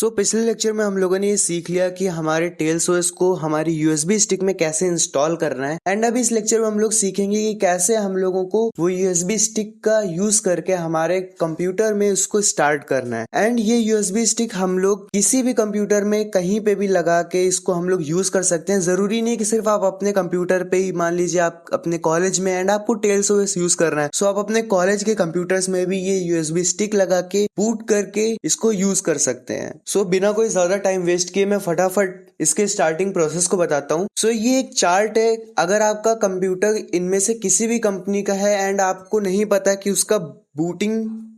पिछले लेक्चर में हम लोगों ने ये सीख लिया कि हमारे टेल्स ओएस को हमारी यूएसबी स्टिक में कैसे इंस्टॉल करना है। एंड अभी इस लेक्चर में हम लोग सीखेंगे कि कैसे हम लोगों को वो यूएसबी स्टिक का यूज करके हमारे कंप्यूटर में उसको स्टार्ट करना है। एंड ये यूएसबी स्टिक हम लोग किसी भी कंप्यूटर में कहीं पे भी लगा के इसको हम लोग यूज कर सकते हैं। जरूरी नहीं कि सिर्फ आप अपने कंप्यूटर पे ही, मान लीजिए आप अपने कॉलेज में एंड आपको टेल्स ओएस यूज करना है, सो आप अपने कॉलेज के कंप्यूटर्स में भी ये यूएसबी स्टिक लगा के बूट करके इसको यूज कर सकते हैं। बिना कोई ज्यादा टाइम वेस्ट किए मैं फटाफट इसके स्टार्टिंग प्रोसेस को बताता हूँ। ये एक चार्ट है। अगर आपका कंप्यूटर इनमें से किसी भी कंपनी का है एंड आपको नहीं पता कि उसका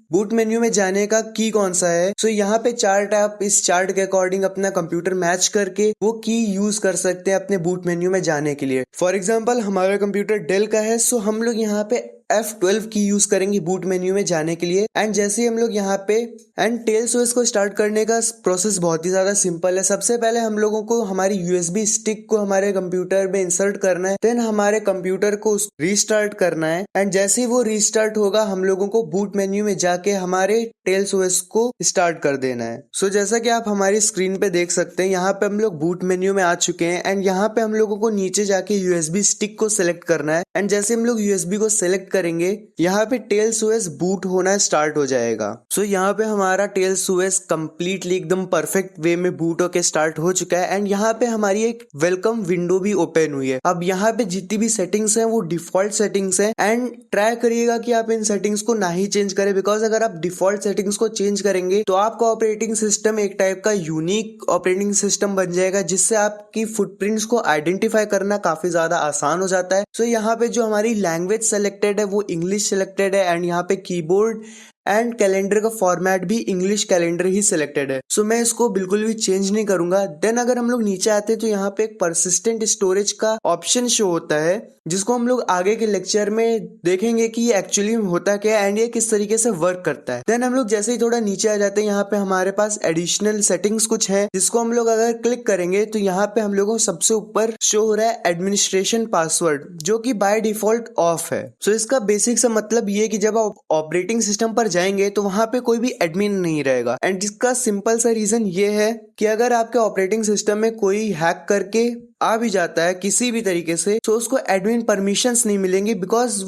बूट मेन्यू में जाने का की कौन सा है, यहाँ पे चार्ट है। आप इस चार्ट के अकॉर्डिंग अपना कंप्यूटर मैच करके वो की यूज कर सकते हैं अपने बूट मेन्यू में जाने के लिए। फॉर एग्जाम्पल हमारा कंप्यूटर डेल का है, हम लोग यहाँ पे F12 की यूज करेंगे बूट मेन्यू में जाने के लिए। एंड जैसे ही हम लोग यहाँ पे एंड टेल्स ओएस को स्टार्ट करने का प्रोसेस बहुत ही ज्यादा सिंपल है। सबसे पहले हम लोगों को हमारी यूएसबी स्टिक को हमारे कंप्यूटर में इंसर्ट करना है, देन हमारे कंप्यूटर को रीस्टार्ट करना है। एंड जैसे ही वो रीस्टार्ट होगा हम लोगों को बूट मेन्यू में जाके हमारे टेल्स ओएस को स्टार्ट कर देना है। जैसा कि आप हमारी स्क्रीन पे देख सकते हैं, यहाँ पे हम लोग बूट मेन्यू में आ चुके हैं। एंड यहाँ पे हम लोगों को नीचे जाके यूएसबी स्टिक को सिलेक्ट करना है। एंड जैसे हम लोग यूएसबी को सिलेक्ट करेंगे, यहाँ पे टेल्स ओएस बूट होना स्टार्ट हो जाएगा। यहाँ पे हमारा टेल्स ओएस कंप्लीटली एकदम परफेक्ट वे में बूट होके स्टार्ट हो चुका है। एंड यहाँ पे हमारी एक वेलकम विंडो भी ओपन हुई है। अब यहाँ पे जितनी भी सेटिंग्स हैं वो डिफॉल्ट सेटिंग्स हैं। एंड ट्राई करिएगा कि आप इन सेटिंग्स को ना ही चेंज करें, बिकॉज अगर आप डिफॉल्ट सेटिंग्स को चेंज करेंगे तो आपका ऑपरेटिंग सिस्टम एक टाइप का यूनिक ऑपरेटिंग सिस्टम बन जाएगा, जिससे आपकी फुटप्रिंट्स को आइडेंटिफाई करना काफी ज्यादा आसान हो जाता है। यहाँ पे जो हमारी लैंग्वेज सेलेक्टेड है वो इंग्लिश सेलेक्टेड है। एंड यहाँ पे कीबोर्ड एंड कैलेंडर का फॉर्मेट भी इंग्लिश कैलेंडर ही सिलेक्टेड है। मैं इसको बिल्कुल भी चेंज नहीं करूंगा। देन अगर हम लोग नीचे आते हैं तो यहाँ पे एक परसिस्टेंट स्टोरेज का ऑप्शन शो होता है, जिसको हम लोग आगे के लेक्चर में देखेंगे कि ये एक्चुअली होता क्या है एंड ये किस तरीके से वर्क करता है। देन हम लोग जैसे ही थोड़ा नीचे आ जाते हैं, यहाँ पे हमारे पास एडिशनल सेटिंग्स कुछ है, जिसको हम लोग अगर क्लिक करेंगे तो यहाँ पे हम लोगों को सबसे ऊपर शो हो रहा है एडमिनिस्ट्रेशन पासवर्ड, जो कि बाय डिफॉल्ट ऑफ है। इसका बेसिक सा मतलब ये कि जब आप ऑपरेटिंग सिस्टम पर जाएंगे तो वहां पे कोई भी एडमिन नहीं रहेगा। एंड जिसका सिंपल सा रीजन ये है कि अगर आपके ऑपरेटिंग सिस्टम में कोई हैक करके आ भी जाता है किसी भी तरीके से, तो उसको एडमिन परमिशंस नहीं मिलेंगे, बिकॉज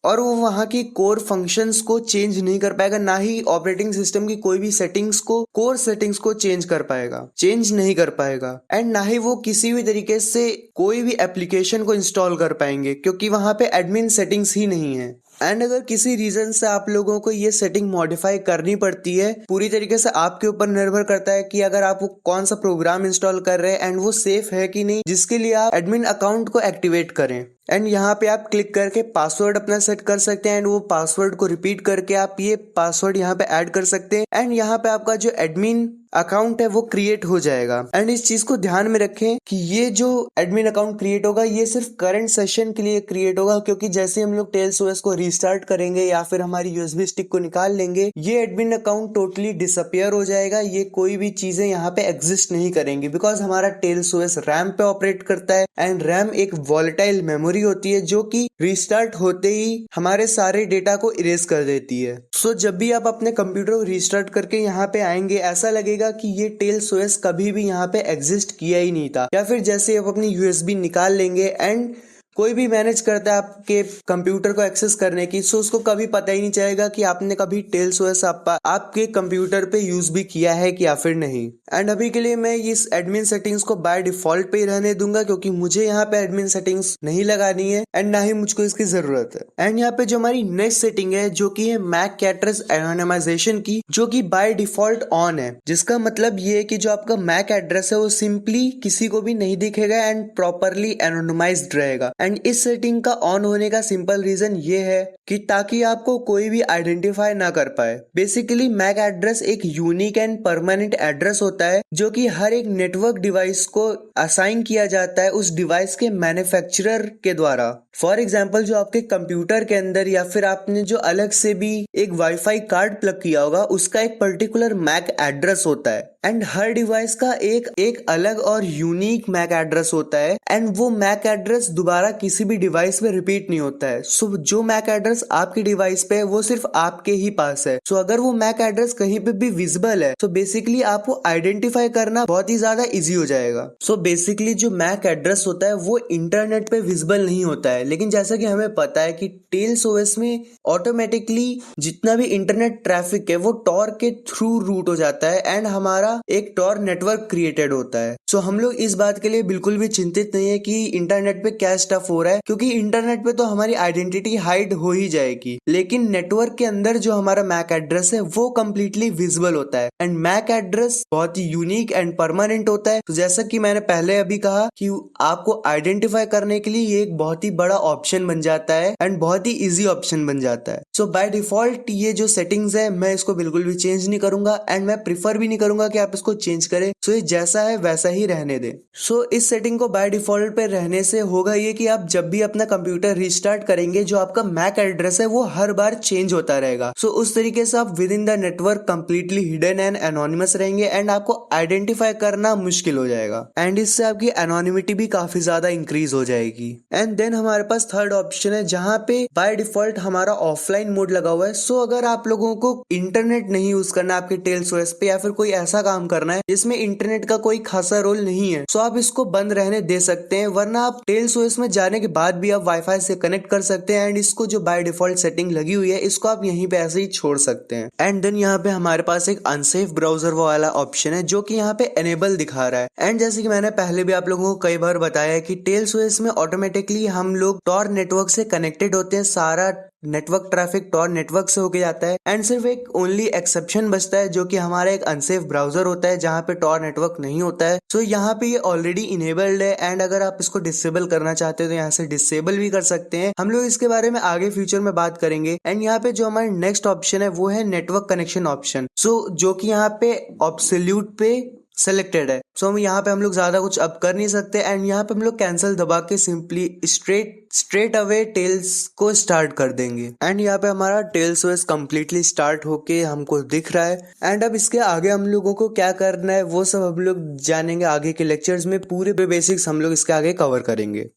वो वहाँ की कोर फंक्शंस को चेंज नहीं कर पाएगा, ना ही ऑपरेटिंग सिस्टम की कोई भी सेटिंग्स को, कोर सेटिंग्स को चेंज नहीं कर पाएगा। एंड ना ही वो किसी भी तरीके से कोई भी एप्लीकेशन को इंस्टॉल कर पाएंगे, क्योंकि वहां पे एडमिन सेटिंग्स ही नहीं है। एंड अगर किसी रीजन से आप लोगों को ये सेटिंग मॉडिफाई करनी पड़ती है, पूरी तरीके से आपके ऊपर निर्भर करता है कि अगर आप वो कौन सा प्रोग्राम इंस्टॉल कर रहे हैं एंड वो सेफ है कि नहीं, जिसके लिए आप एडमिन अकाउंट को एक्टिवेट करें। एंड यहाँ पे आप क्लिक करके पासवर्ड अपना सेट कर सकते हैं। एंड वो पासवर्ड को रिपीट करके आप ये पासवर्ड यहाँ पे ऐड कर सकते हैं। एंड यहाँ पे आपका जो एडमिन अकाउंट है वो क्रिएट हो जाएगा। एंड इस चीज को ध्यान में रखें कि ये जो एडमिन अकाउंट क्रिएट होगा ये सिर्फ करंट सेशन के लिए क्रिएट होगा, क्योंकि जैसे हम लोग टेल्स ओएस को रीस्टार्ट करेंगे या फिर हमारी यूएसबी स्टिक को निकाल लेंगे, ये एडमिन अकाउंट टोटली डिसअपियर हो जाएगा। ये कोई भी चीजें यहाँ पे एग्जिस्ट नहीं करेंगी, बिकॉज हमारा टेल्स ओएस रैम पे ऑपरेट करता है। एंड रैम एक वॉलेटाइल मेमोरी होती है जो कि रीस्टार्ट होते ही हमारे सारे डेटा को इरेज कर देती है। जब भी आप अपने कंप्यूटर को रीस्टार्ट करके यहाँ पे आएंगे, ऐसा लगेगा कि ये टेल्स ओएस कभी भी यहाँ पे एग्जिस्ट किया ही नहीं था। या फिर जैसे आप अपनी यूएसबी निकाल लेंगे एंड कोई भी मैनेज करता है आपके कंप्यूटर को एक्सेस करने की, सो उसको कभी पता ही नहीं चलेगा कि आपने कभी टेल्स ओएस आपके कंप्यूटर पे यूज भी किया है कि या फिर नहीं। एंड अभी के लिए मैं इस एडमिन सेटिंग्स को बाय डिफॉल्ट पे ही रहने दूंगा, क्योंकि मुझे यहाँ पे एडमिन सेटिंग्स नहीं लगानी है एंड ना ही मुझको इसकी जरूरत है। एंड यहाँ पे जो हमारी नेक्स्ट सेटिंग है, जो की है मैक एड्रेस एनोनिमाइजेशन की, जो की बाय डिफॉल्ट ऑन है, जिसका मतलब ये है कि जो आपका मैक एड्रेस है वो सिंपली किसी को भी नहीं दिखेगा एंड प्रॉपरली एनोनिमाइज्ड रहेगा। एंड इस सेटिंग का ऑन होने का सिंपल रीजन ये है कि ताकि आपको कोई भी आइडेंटिफाई ना कर पाए। बेसिकली मैक एड्रेस एक यूनिक एंड परमानेंट एड्रेस होता होता है जो कि हर एक नेटवर्क डिवाइस को असाइन किया जाता है उस डिवाइस के मैन्युफैक्चरर के द्वारा। फॉर एग्जाम्पल जो आपके कंप्यूटर के अंदर या फिर आपने जो अलग से भी एक वाईफाई कार्ड प्लग किया होगा उसका एक पर्टिकुलर मैक एड्रेस होता है एंड हर डिवाइस का एक अलग और यूनिक मैक एड्रेस होता है एंड वो मैक एड्रेस दोबारा किसी भी डिवाइस में रिपीट नहीं होता है। सो जो मैक एड्रेस आपकी डिवाइस पे है वो सिर्फ आपके ही पास है। सो अगर वो मैक एड्रेस कहीं पे भी विजिबल है तो बेसिकली आपको आइडेंटिफाई करना बहुत ही ज्यादा इजी हो जाएगा। सो बेसिकली जो मैक एड्रेस होता है वो इंटरनेट पे विजिबल नहीं होता है, लेकिन जैसा कि हमें पता है कि टेल्स ओएस में ऑटोमेटिकली जितना भी इंटरनेट ट्रैफिक है वो टॉर के थ्रू रूट हो जाता है एंड हमारा एक टॉर नेटवर्क क्रिएटेड होता है। सो हम लोग इस बात के लिए बिल्कुल भी चिंतित नहीं है कि इंटरनेट पे क्या स्टफ हो रहा है, क्योंकि इंटरनेट पे तो हमारी आइडेंटिटी हाइड हो ही जाएगी, लेकिन नेटवर्क के अंदर जो हमारा मैक एड्रेस है वो कम्प्लीटली विजिबल होता है एंड मैक एड्रेस बहुत ही यूनिक एंड परमानेंट होता है। तो जैसा कि मैंने पहले अभी कहा कि आपको आइडेंटिफाई करने के लिए ये एक बहुत ही बड़ा ऑप्शन बन जाता है एंड बहुत ही इजी ऑप्शन बन जाता है। सो बाय डिफॉल्ट ये जो सेटिंग्स है मैं इसको बिल्कुल भी चेंज नहीं करूंगा एंड मैं प्रिफर भी नहीं करूंगा कि आप इसको चेंज करें। सो ये जैसा है वैसा ही रहने दें। सो इस सेटिंग को बाय डिफॉल्ट पे रहने से होगा ये कि आप जब भी अपना कंप्यूटर रिस्टार्ट करेंगे जो आपका मैक एड्रेस है वो हर बार चेंज होता रहेगा। सो उस तरीके से आप with in the network completely hidden and anonymous रहेंगे एंड आपको आइडेंटिफाई करना मुश्किल हो जाएगा एंड इससे आपकी एनोनिमिटी भी काफी ज्यादा इंक्रीज हो जाएगी। एंड देन हमारे पास थर्ड ऑप्शन है जहाँ पे बाय डिफॉल्ट हमारा ऑफलाइन मोड लगा हुआ है। सो अगर आप लोगों को इंटरनेट नहीं यूज करना आपके टेल्स ओएस पे या फिर कोई ऐसा काम करना है जिसमें इंटरनेट का कोई खासा रोल नहीं है, सो आप इसको बंद रहने दे सकते हैं, वरना आप टेल्स ओएस में जाने के बाद भी आप वाईफाई से कनेक्ट कर सकते हैं एंड इसको जो बाय डिफॉल्ट सेटिंग लगी हुई है इसको आप यहीं पे ऐसे ही छोड़ सकते हैं। एंड देन यहाँ पे हमारे पास एक अनसेफ ब्राउजर वाला ऑप्शन है जो कि यहाँ पे एनेबल दिखा रहा है। एंड जैसे कि मैंने पहले भी आप लोगों को कई बार बताया है कि टेल्स ओएस में ऑटोमेटिकली हम लोग टॉर नेटवर्क से कनेक्टेड होते हैं, सारा नेटवर्क ट्रैफिक टॉर नेटवर्क से होके जाता है एंड सिर्फ एक ओनली एक्सेप्शन बचता है जो कि हमारा एक अनसेफ ब्राउजर होता है जहाँ पे टॉर नेटवर्क नहीं होता है। सो यहाँ पे ये ऑलरेडी इनेबल्ड है एंड अगर आप इसको डिसेबल करना चाहते हो तो यहाँ से डिसेबल भी कर सकते हैं। हम लोग इसके बारे में आगे फ्यूचर में बात करेंगे। एंड यहाँ पे जो हमारा नेक्स्ट ऑप्शन है वो है नेटवर्क कनेक्शन ऑप्शन, सो जो कि यहाँ पे ऑब्सोल्यूट पे सेलेक्टेड है। सो यहाँ पे हम लोग ज्यादा कुछ अब कर नहीं सकते एंड यहाँ पे हम लोग कैंसिल दबा के सिंपली स्ट्रेट अवे टेल्स को स्टार्ट कर देंगे एंड यहाँ पे हमारा टेल्स ओएस कंप्लीटली स्टार्ट होके हमको दिख रहा है। एंड अब इसके आगे हम लोगों को क्या करना है वो सब हम लोग जानेंगे आगे के लेक्चर्स में, पूरे बेसिक्स हम लोग इसके आगे कवर करेंगे।